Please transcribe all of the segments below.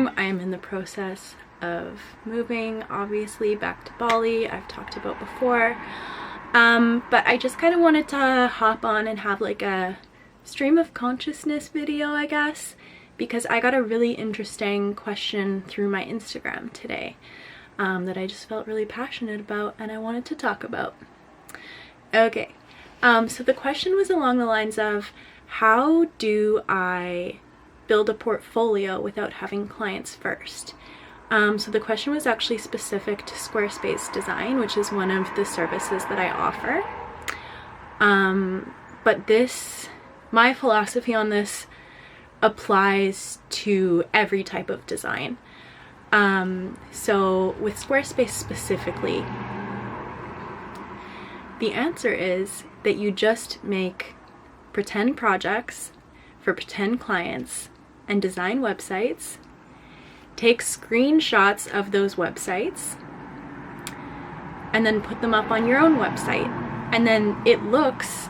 time. I am in the process of moving, obviously, back to Bali. I've talked about before. But I just kind of wanted to hop on and have like a stream of consciousness video, I guess, because I got a really interesting question through my Instagram today that I just felt really passionate about and I wanted to talk about. Okay, so the question was along the lines of, how do I build a portfolio without having clients first? So the question was actually specific to Squarespace design, which is one of the services that I offer. But my philosophy on this applies to every type of design. So with Squarespace specifically, the answer is that you just make pretend projects for pretend clients and design websites, take screenshots of those websites, and then put them up on your own website. And then it looks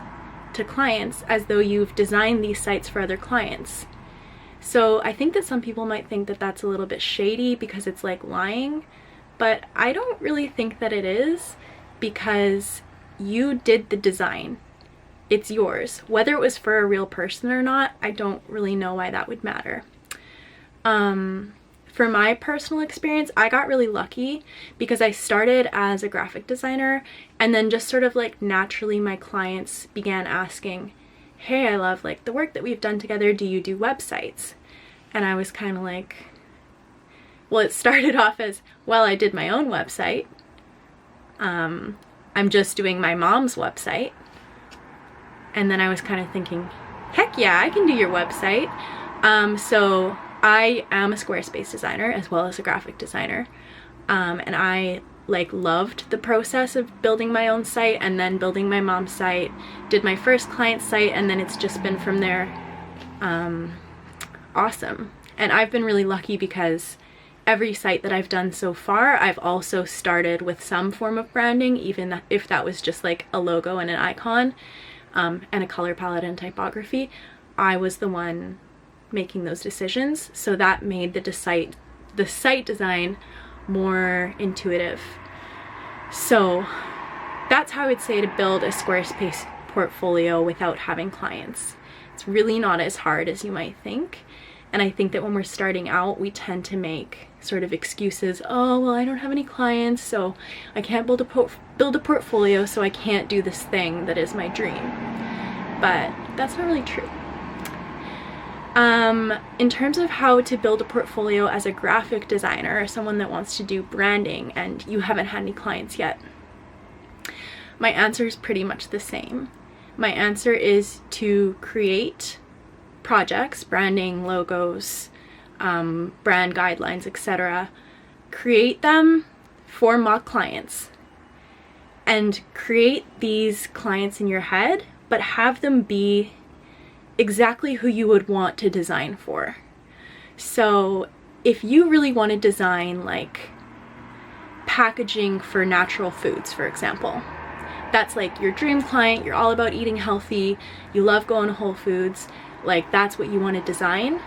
to clients as though you've designed these sites for other clients. So I think that some people might think that that's a little bit shady because it's like lying, but I don't really think that it is, because you did the design. It's yours. Whether it was for a real person or not, I don't really know why that would matter. For my personal experience, I got really lucky because I started as a graphic designer, and then just sort of like naturally my clients began asking, hey, I love like the work that we've done together, do you do websites? And I was kind of like, well, it started off as, well, I did my own website. I'm just doing my mom's website. And then I was kind of thinking, heck yeah, I can do your website. So I am a Squarespace designer as well as a graphic designer. And I like loved the process of building my own site and then building my mom's site, did my first client site, and then it's just been from there. Awesome. And I've been really lucky because every site that I've done so far, I've also started with some form of branding, even if that was just like a logo and an icon, and a color palette and typography. I was the one making those decisions, so that made the site design more intuitive. So that's how I would say to build a Squarespace portfolio without having clients. It's really not as hard as you might think. And I think that when we're starting out, we tend to make sort of excuses. Oh, well, I don't have any clients, so I can't build a portfolio, so I can't do this thing that is my dream. But that's not really true. In terms of how to build a portfolio as a graphic designer or someone that wants to do branding and you haven't had any clients yet, my answer is pretty much the same. My answer is to create projects, branding, logos, brand guidelines, etc. Create them for mock clients and create these clients in your head, but have them be exactly who you would want to design for. So if you really want to design like packaging for natural foods, for example, that's like your dream client, you're all about eating healthy, you love going to Whole Foods, like that's what you want to design,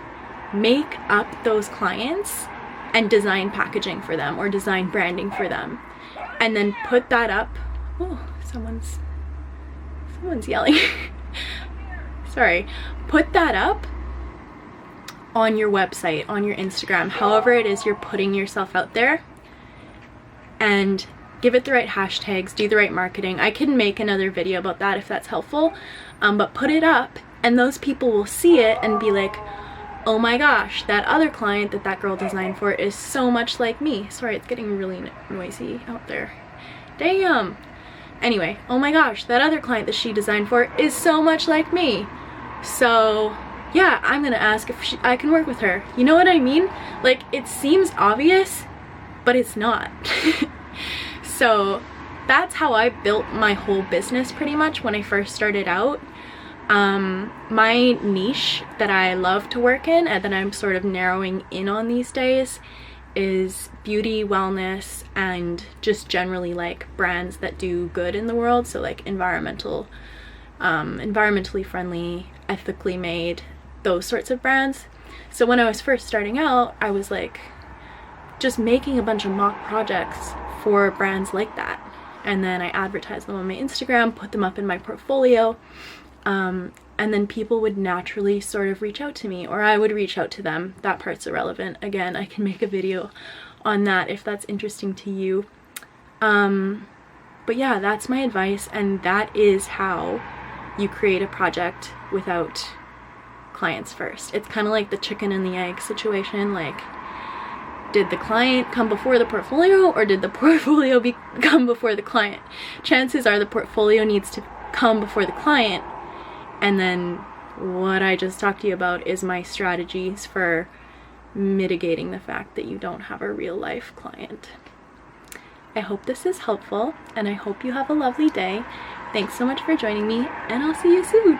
make up those clients and design packaging for them or design branding for them, and then put that up. Oh, someone's yelling. Sorry. Put that up on your website, on your Instagram, however it is you're putting yourself out there, and give it the right hashtags, do the right marketing. I can make another video about that if that's helpful, but put it up and those people will see it and be like, oh my gosh, that other client that girl designed for is so much like me. Sorry, it's getting really noisy out there. Damn. Anyway, oh my gosh, that other client that she designed for is so much like me. So yeah, I'm gonna ask if I can work with her. You know what I mean? Like, it seems obvious, but it's not. So that's how I built my whole business pretty much when I first started out. My niche that I love to work in and that I'm sort of narrowing in on these days is beauty, wellness, and just generally like brands that do good in the world. So like environmentally friendly, ethically made, those sorts of brands. So when I was first starting out, I was like just making a bunch of mock projects for brands like that. And then I advertised them on my Instagram, put them up in my portfolio. And then people would naturally sort of reach out to me, or I would reach out to them. That part's irrelevant. Again, I can make a video on that if that's interesting to you. But yeah, that's my advice, and that is how you create a project without clients first. It's kind of like the chicken and the egg situation. Like, did the client come before the portfolio, or did the portfolio come before the client? Chances are the portfolio needs to come before the client, and then what I just talked to you about is my strategies for mitigating the fact that you don't have a real life client. I hope this is helpful, and I hope you have a lovely day. Thanks so much for joining me, and I'll see you soon.